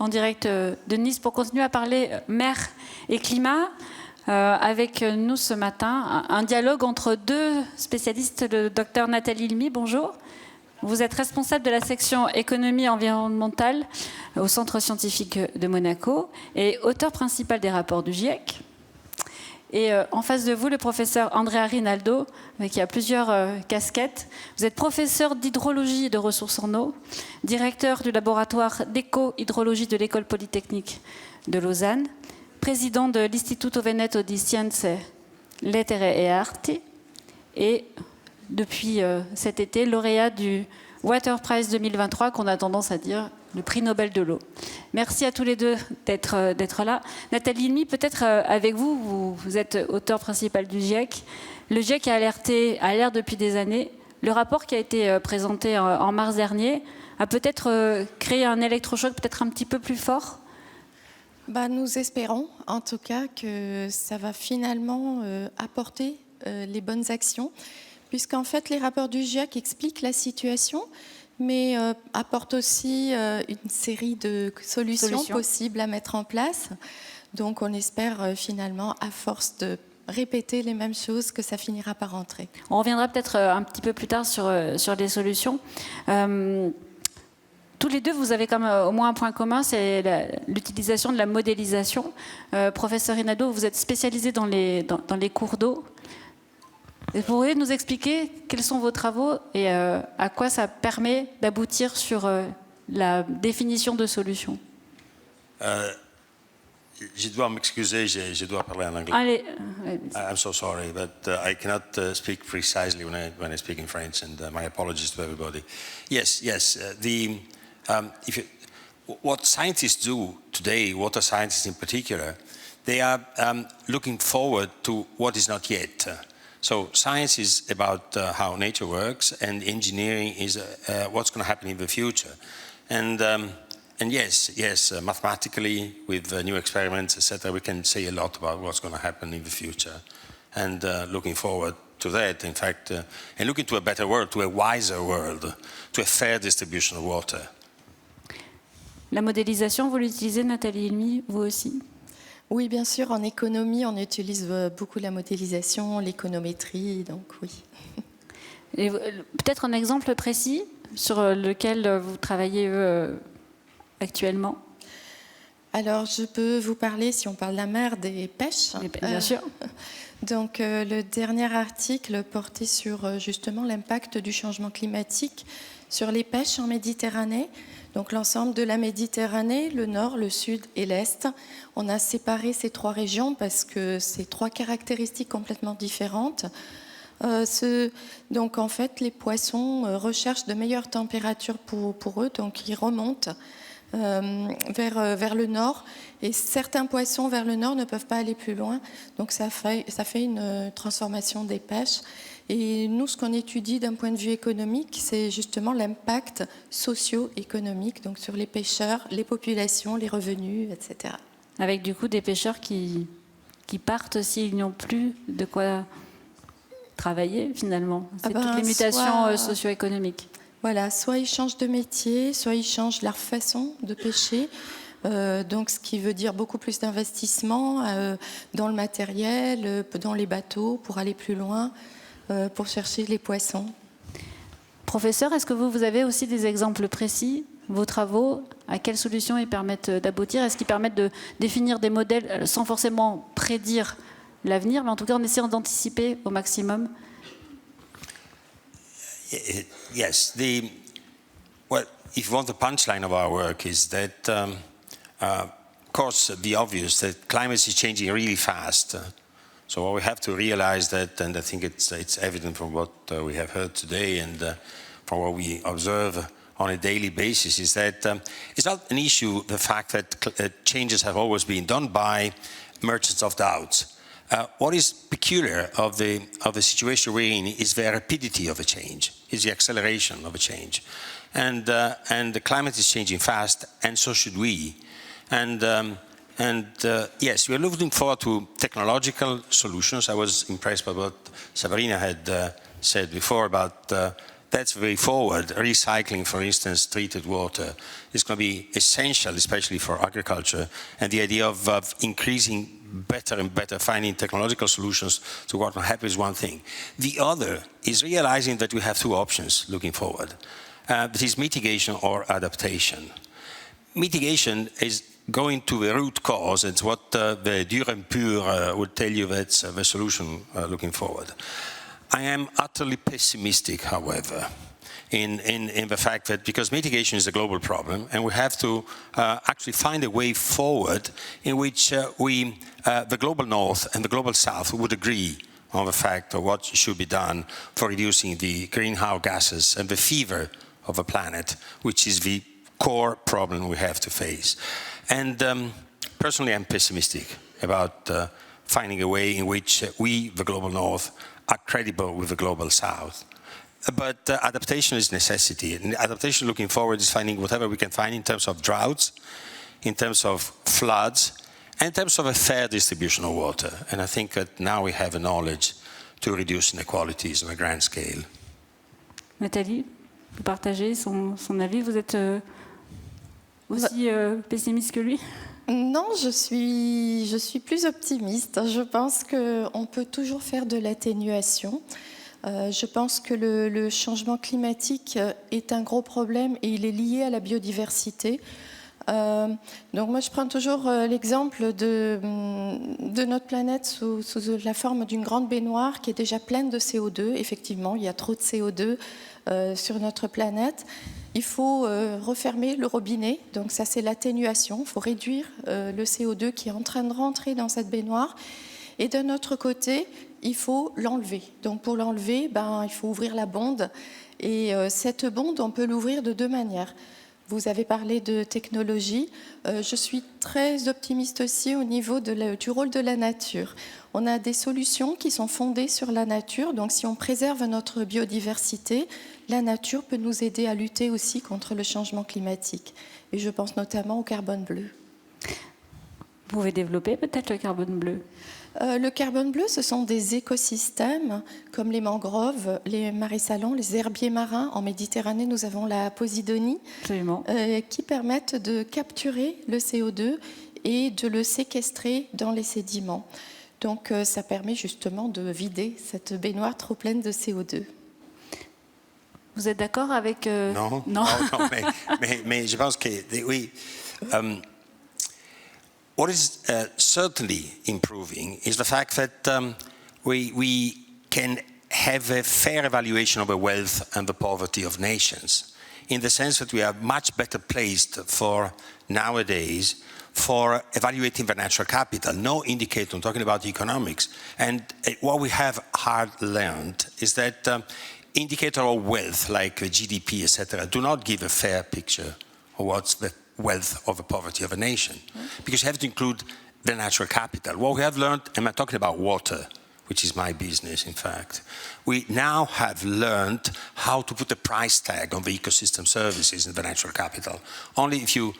en direct de Nice pour continuer à parler mer et climat. Avec nous ce matin, un dialogue entre deux spécialistes, le docteur Nathalie HILMI, bonjour. Vous êtes responsable de la section économie environnementale au Centre scientifique de Monaco et auteur principal des rapports du GIEC. Et en face de vous, le professeur Andrea RINALDO, qui a plusieurs casquettes. Vous êtes professeur d'hydrologie et de ressources en eau, directeur du laboratoire d'éco-hydrologie de l'École polytechnique de Lausanne, président de l'Istituto Veneto di Scienze, lettere e arti, et depuis cet été, lauréat du Water Prize 2023, qu'on a tendance à dire le prix Nobel de l'eau. Merci à tous les deux d'être là. Nathalie HILMI, peut-être avec vous, vous êtes auteur principal du GIEC. Le GIEC a alerte depuis des années. Le rapport qui a été présenté en mars dernier a peut-être créé un électrochoc peut-être un petit peu plus fort. Nous espérons en tout cas que ça va finalement apporter les bonnes actions, puisqu'en fait les rapports du GIEC expliquent la situation, mais apportent aussi une série de solutions possibles à mettre en place. Donc on espère finalement, à force de répéter les mêmes choses, que ça finira par rentrer. On reviendra peut-être un petit peu plus tard sur les solutions. Tous les deux, vous avez comme au moins un point commun, c'est l'utilisation de la modélisation. Professeur RINALDO, vous êtes spécialisé dans les cours d'eau. Vous pourriez nous expliquer quels sont vos travaux et à quoi ça permet d'aboutir sur la définition de solutions? Je dois m'excuser, je dois parler en anglais. Allez. I'm so sorry, but I cannot speak precisely when I speak in French, and my apologies to everybody. Yes. What scientists do today, water scientists in particular, they are looking forward to what is not yet. So science is about how nature works, and engineering is what's going to happen in the future. And yes, mathematically, with new experiments, etc., we can say a lot about what's going to happen in the future. And looking forward to that, in fact, and looking to a better world, to a wiser world, to a fair distribution of water. La modélisation, vous l'utilisez, Nathalie HILMI, vous aussi? Oui, bien sûr, en économie, on utilise beaucoup la modélisation, l'économétrie, donc oui. Peut-être un exemple précis sur lequel vous travaillez actuellement? Alors, je peux vous parler, si on parle de la mer, des pêches. Bien sûr. Donc, le dernier article portait sur justement l'impact du changement climatique sur les pêches en Méditerranée. Donc, l'ensemble de la Méditerranée, le nord, le sud et l'est. On a séparé ces trois régions parce que c'est trois caractéristiques complètement différentes. Donc, en fait, les poissons recherchent de meilleures températures pour eux, donc ils remontent vers le nord, et certains poissons vers le nord ne peuvent pas aller plus loin, donc ça fait une transformation des pêches. Et nous, ce qu'on étudie d'un point de vue économique, c'est justement l'impact socio-économique, donc sur les pêcheurs, les populations, les revenus, etc. Avec du coup des pêcheurs qui partent s'ils n'ont plus de quoi travailler finalement. C'est toutes les mutations socio-économiques. Voilà, soit ils changent de métier, soit ils changent leur façon de pêcher. Donc, ce qui veut dire beaucoup plus d'investissement dans le matériel, dans les bateaux pour aller plus loin, pour chercher les poissons. Professeur, est-ce que vous avez aussi des exemples précis, vos travaux, à quelles solutions ils permettent d'aboutir? Est-ce qu'ils permettent de définir des modèles sans forcément prédire l'avenir, mais en tout cas en essayant d'anticiper au maximum? Yes, well, if you want, the punchline of our work is that, of course, the obvious that climate is changing really fast. So what we have to realize that, and I think it's evident from what we have heard today and from what we observe on a daily basis, is that it's not an issue, the fact that changes have always been done by merchants of doubts. What is peculiar of the situation we're in is the rapidity of a change, is the acceleration of a change. And the climate is changing fast, and so should we. Yes, we are looking forward to technological solutions. I was impressed by what Sabrina had said before about that's the way forward. Recycling, for instance, treated water is going to be essential, especially for agriculture. And the idea of increasing better and better, finding technological solutions to what will happen is one thing. The other is realizing that we have two options looking forward. That is mitigation or adaptation. Mitigation is going to the root cause. It's what the dur and pur would tell you that's the solution looking forward. I am utterly pessimistic, however, in the fact that because mitigation is a global problem and we have to actually find a way forward in which the global north and the global south would agree on the fact of what should be done for reducing the greenhouse gases and the fever of the planet, which is the core problem we have to face. And personally, I'm pessimistic about finding a way in which we, the global north, are credible with the global south. But adaptation is necessity. And adaptation looking forward is finding whatever we can find in terms of droughts, in terms of floods, and in terms of a fair distribution of water. And I think that now we have a knowledge to reduce inequalities on a grand scale. Nathalie, vous partagez son avis? Vous êtes aussi pessimiste que lui? Non, je suis plus optimiste. Je pense qu'on peut toujours faire de l'atténuation. Je pense que le changement climatique est un gros problème et il est lié à la biodiversité. Donc moi je prends toujours l'exemple de notre planète sous la forme d'une grande baignoire qui est déjà pleine de CO2. Effectivement, il y a trop de CO2 sur notre planète. Il faut refermer le robinet, donc ça c'est l'atténuation. Il faut réduire le CO2 qui est en train de rentrer dans cette baignoire. Et d'un autre côté, il faut l'enlever. Donc pour l'enlever, il faut ouvrir la bonde. Et cette bonde, on peut l'ouvrir de deux manières. Vous avez parlé de technologie. Je suis très optimiste aussi au niveau du rôle de la nature. On a des solutions qui sont fondées sur la nature. Donc si on préserve notre biodiversité, la nature peut nous aider à lutter aussi contre le changement climatique. Et je pense notamment au carbone bleu. Vous pouvez développer peut-être le carbone bleu? Le carbone bleu, ce sont des écosystèmes comme les mangroves, les marais salants, les herbiers marins. En Méditerranée, nous avons la posidonie qui permettent de capturer le CO2 et de le séquestrer dans les sédiments. Donc ça permet justement de vider cette baignoire trop pleine de CO2. Vous êtes d'accord avec... Non, mais je pense que oui... What is certainly improving is the fact that we can have a fair evaluation of the wealth and the poverty of nations, in the sense that we are much better placed for nowadays for evaluating the natural capital. No indicator, I'm talking about economics. And what we have hard learned is that indicators of wealth, like GDP, etc., do not give a fair picture of what's the wealth of the poverty of a nation, because you have to include the natural capital. What we have learned, and I'm talking about water, which is my business, in fact, we now have learned how to put a price tag on the ecosystem services and the natural capital. Only if you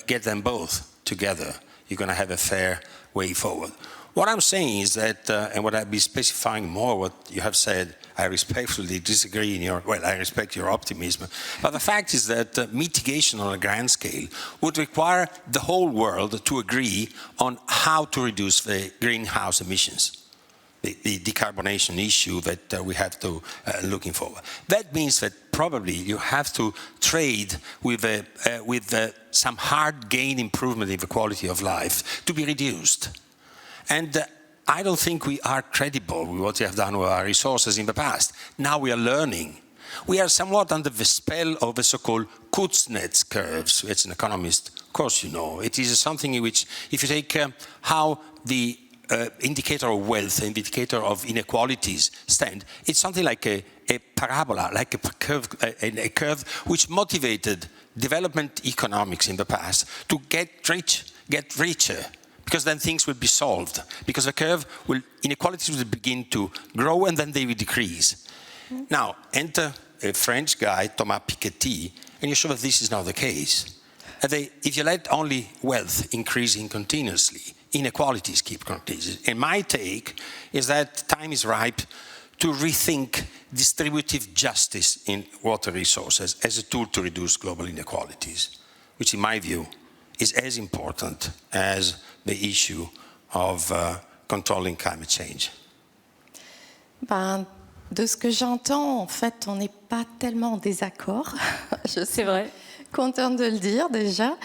get them both together, you're going to have a fair way forward. What I'm saying is that, and what I'll be specifying more what you have said, I respectfully disagree I respect your optimism, but the fact is that mitigation on a grand scale would require the whole world to agree on how to reduce the greenhouse emissions, the decarbonation issue that we have to looking forward. That means that probably you have to trade with some hard gain improvement in the quality of life to be reduced. And I don't think we are credible with what we have done with our resources in the past. Now we are learning. We are somewhat under the spell of the so-called Kuznets curves. It's an economist, of course you know. It is something in which, if you take how the indicator of wealth, indicator of inequalities stand, it's something like a parabola, like a curve which motivated development economics in the past to get richer, because then things will be solved. Because the curve inequalities will begin to grow and then they will decrease. Now, enter a French guy, Thomas Piketty, and you show that this is not the case. If you let only wealth increasing continuously, inequalities keep increasing. And my take is that time is ripe to rethink distributive justice in water resources as a tool to reduce global inequalities, which in my view is as important as the issue of controlling climate change. Ben, de ce que j'entends, en fait, on n'est pas tellement en désaccord. C'est vrai. Contente de le dire déjà.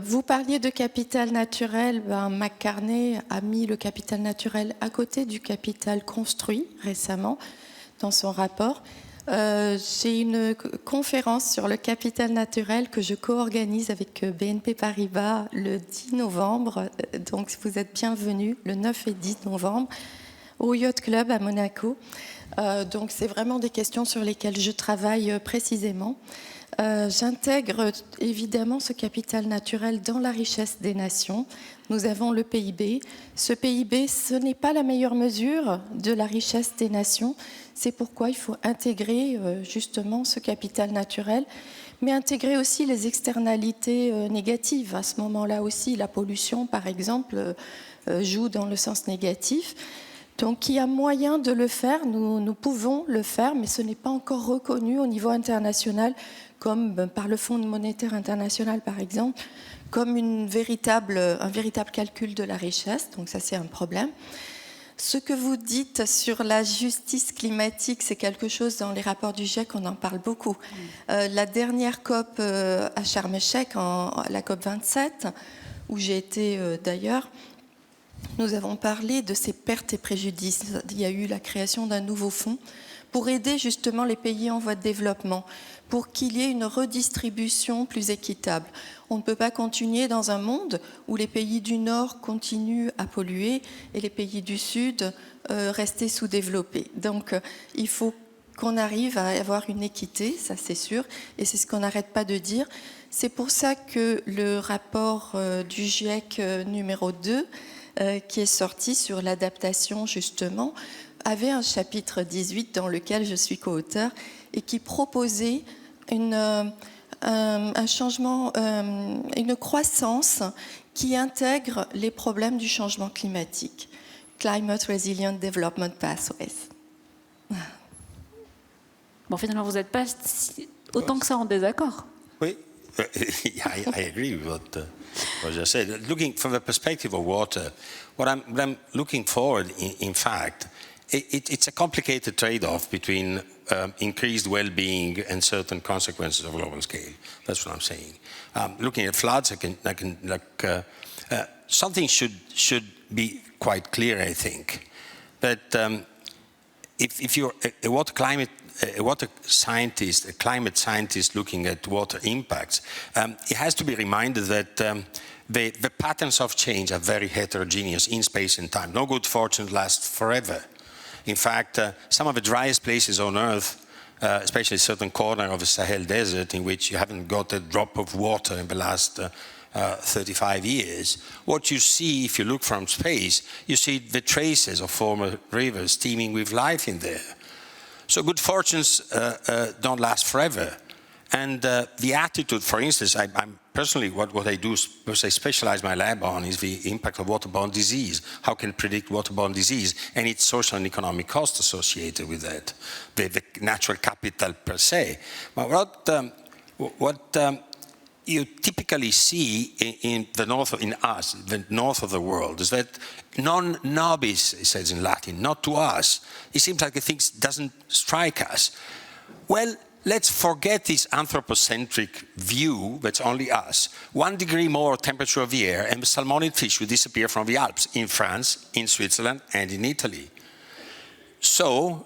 Vous parliez de capital naturel. Ben, McCartney a mis le capital naturel à côté du capital construit récemment dans son rapport. J'ai une conférence sur le capital naturel que je co-organise avec BNP Paribas le 10 novembre. Donc vous êtes bienvenus le 9 et 10 novembre au Yacht Club à Monaco. Donc c'est vraiment des questions sur lesquelles je travaille précisément. J'intègre évidemment ce capital naturel dans la richesse des nations. Nous avons le PIB. Ce PIB, ce n'est pas la meilleure mesure de la richesse des nations. C'est pourquoi il faut intégrer justement ce capital naturel, mais intégrer aussi les externalités négatives. À ce moment-là aussi, la pollution, par exemple, joue dans le sens négatif. Donc il y a moyen de le faire, nous pouvons le faire, mais ce n'est pas encore reconnu au niveau international, comme par le Fonds monétaire international par exemple, comme un véritable calcul de la richesse, donc ça c'est un problème. Ce que vous dites sur la justice climatique, c'est quelque chose dans les rapports du GIEC, on en parle beaucoup. La dernière COP à Sharm el-Sheikh, la COP 27, où j'ai été d'ailleurs, nous avons parlé de ces pertes et préjudices. Il y a eu la création d'un nouveau fonds pour aider justement les pays en voie de développement, pour qu'il y ait une redistribution plus équitable. On ne peut pas continuer dans un monde où les pays du Nord continuent à polluer et les pays du Sud rester sous-développés. Donc il faut qu'on arrive à avoir une équité, ça c'est sûr, et c'est ce qu'on n'arrête pas de dire. C'est pour ça que le rapport du GIEC numéro 2, qui est sorti sur l'adaptation justement, avait un chapitre 18 dans lequel je suis co-auteur et qui proposait un changement, une croissance qui intègre les problèmes du changement climatique. Climate Resilient Development Pathways. Bon, finalement, vous n'êtes pas autant que ça en désaccord. Oui, I agree with what you said. Looking from the perspective of water, what I'm looking forward, in fact, it's a complicated trade-off between increased well-being and certain consequences of global scale. That's what I'm saying. Looking at floods, something should be quite clear, I think, that if you're a water scientist, a climate scientist looking at water impacts, he has to be reminded that the patterns of change are very heterogeneous in space and time. No good fortune lasts forever. In fact, some of the driest places on Earth, especially a certain corner of the Sahel Desert in which you haven't got a drop of water in the last 35 years, what you see if you look from space, you see the traces of former rivers teeming with life in there. So good fortunes don't last forever. And the attitude, for instance, I'm personally, what I do, what I specialize my lab on is the impact of waterborne disease. How can predict waterborne disease and its social and economic costs associated with that, the natural capital per se. But what you typically see in the north of the world, is that non nobis, it says in Latin, not to us. It seems like the thing doesn't strike us. Well, let's forget this anthropocentric view that's only us. 1 degree more temperature of the air and the salmonid fish will disappear from the Alps in France, in Switzerland, and in Italy. So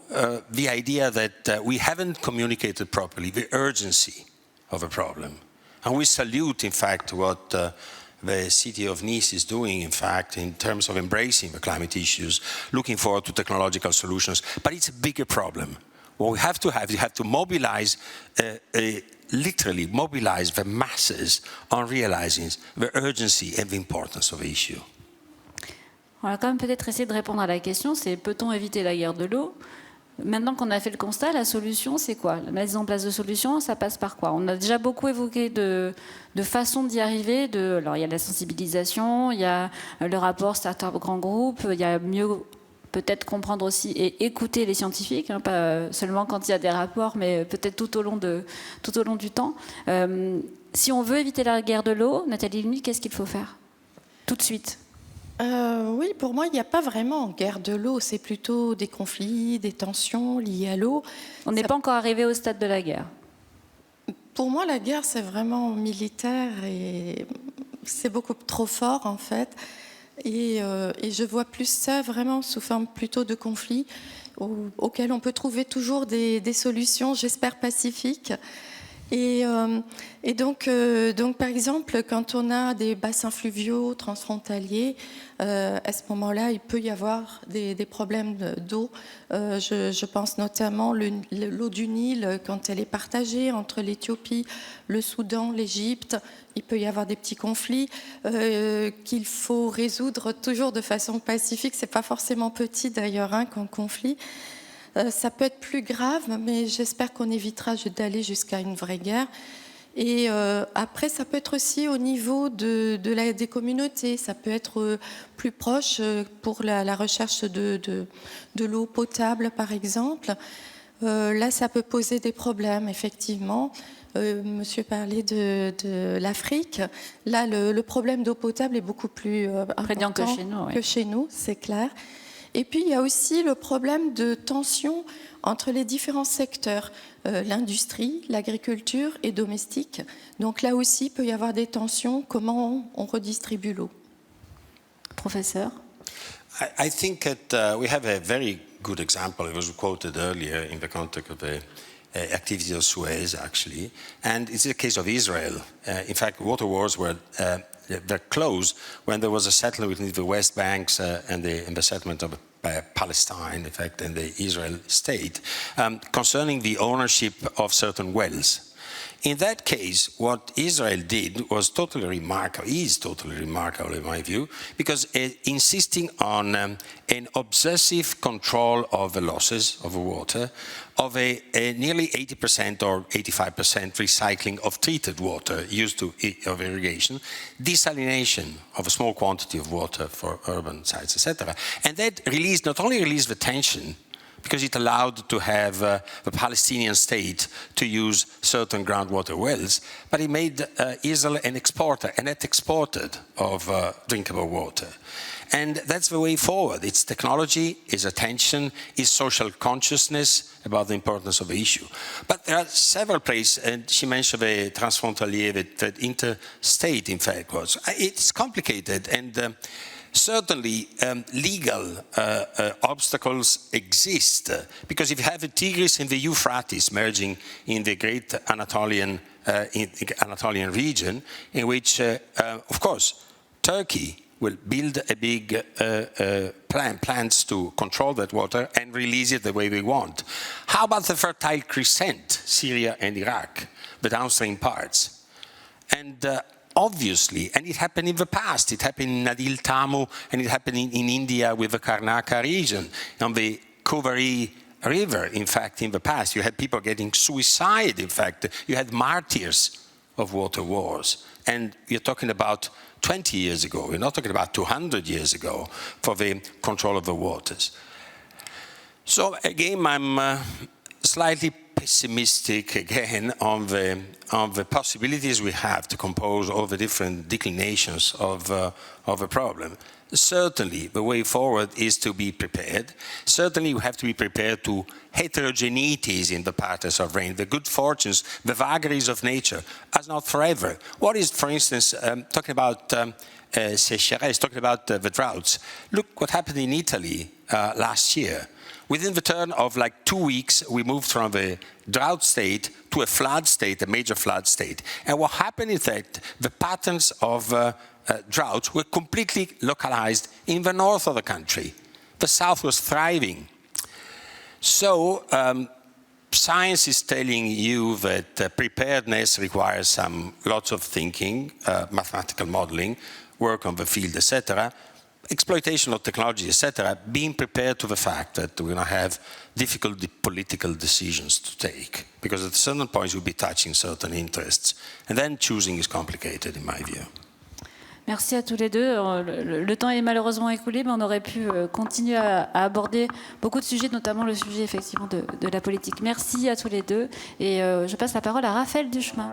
the idea that we haven't communicated properly the urgency of a problem. And we salute, in fact, what the city of Nice is doing, in fact, in terms of embracing the climate issues, looking forward to technological solutions. But it's a bigger problem. What we have you have to mobilize, literally mobilize the masses on realizing the urgency and the importance of the issue. On va quand même peut-être essayer de répondre à la question, c'est peut-on éviter la guerre de l'eau ? Maintenant qu'on a fait le constat, la solution, c'est quoi ? La mise en place de solutions, ça passe par quoi ? On a déjà beaucoup évoqué de façons d'y arriver. Alors, il y a la sensibilisation, il y a le rapport start-up grand groupe, il y a mieux peut-être comprendre aussi et écouter les scientifiques, hein, pas seulement quand il y a des rapports, mais peut-être tout au long du temps. Si on veut éviter la guerre de l'eau, Nathalie HILMI, qu'est-ce qu'il faut faire tout de suite? Oui, pour moi, il n'y a pas vraiment guerre de l'eau. C'est plutôt des conflits, des tensions liées à l'eau. On n'est pas encore arrivé au stade de la guerre. Pour moi, la guerre, c'est vraiment militaire et c'est beaucoup trop fort, en fait. Et je vois plus ça vraiment sous forme plutôt de conflits auxquels on peut trouver toujours des solutions, j'espère, pacifiques. Et donc, par exemple, quand on a des bassins fluviaux transfrontaliers, à ce moment-là, il peut y avoir des problèmes d'eau. Je pense notamment l'eau du Nil, quand elle est partagée entre l'Éthiopie, le Soudan, l'Égypte, il peut y avoir des petits conflits qu'il faut résoudre toujours de façon pacifique. C'est pas forcément petit d'ailleurs, hein, comme conflit. Ça peut être plus grave, mais j'espère qu'on évitera d'aller jusqu'à une vraie guerre. Et après, ça peut être aussi au niveau des communautés. Ça peut être plus proche pour la recherche de l'eau potable, par exemple. Là, ça peut poser des problèmes, effectivement. Monsieur parlait de l'Afrique. Là, le problème d'eau potable est beaucoup plus important que chez nous, c'est clair. Et puis, il y a aussi le problème de tension entre les différents secteurs, l'industrie, l'agriculture et domestique. Donc là aussi, il peut y avoir des tensions, comment on redistribue l'eau. Professeur? I think that we have a very good example. It was quoted earlier in the context of the activity of Suez, actually. And it's the case of Israel. In fact, water wars were close when there was a settlement between the West Banks and the settlement of Palestine, in fact, and the Israel state, concerning the ownership of certain wells. In that case, what Israel did was totally remarkable, is totally remarkable in my view, because insisting on an obsessive control of the losses of the water, of a nearly 80% or 85% recycling of treated water used of irrigation, desalination of a small quantity of water for urban sites, etc. And that not only released the tension, because it allowed to have the Palestinian state to use certain groundwater wells, but it made Israel an exporter, a net exported of drinkable water. And that's the way forward. It's technology, it's attention, it's social consciousness about the importance of the issue. But there are several places, and she mentioned the transfrontalier, that interstate, in fact, was. It's complicated, and certainly legal obstacles exist, because if you have the Tigris and the Euphrates merging in the great Anatolian region, in which, of course, Turkey will build a big plans to control that water and release it the way we want. How about the Fertile Crescent, Syria and Iraq, the downstream parts? And obviously, and it happened in the past, it happened in Nadil Tamu, and it happened in India with the Karnataka region, on the Kovari River, in fact, in the past. You had people getting suicide, in fact. You had martyrs of water wars. And you're talking about 20 years ago. We're not talking about 200 years ago for the control of the waters. So again, I'm slightly pessimistic again on the possibilities we have to compose all the different declinations of a problem. Certainly, the way forward is to be prepared. Certainly, we have to be prepared to heterogeneities in the patterns of rain, the good fortunes, the vagaries of nature, as not forever. What is, for instance, talking about sécheresse, talking about the droughts. Look what happened in Italy last year. Within the turn of like 2 weeks, we moved from the drought state to a flood state, a major flood state. And what happened is that the patterns of droughts were completely localized in the north of the country. The south was thriving. So science is telling you that preparedness requires lots of thinking, mathematical modeling, work on the field, etc., exploitation of technology, etc., being prepared to the fact that we're going to have difficult political decisions to take, because at certain points we'll be touching certain interests, and then choosing is complicated, in my view. Merci à tous les deux. Le temps est malheureusement écoulé, mais on aurait pu continuer à aborder beaucoup de sujets, notamment le sujet effectivement de la politique. Merci à tous les deux. Et je passe la parole à Raphaël Duchemin.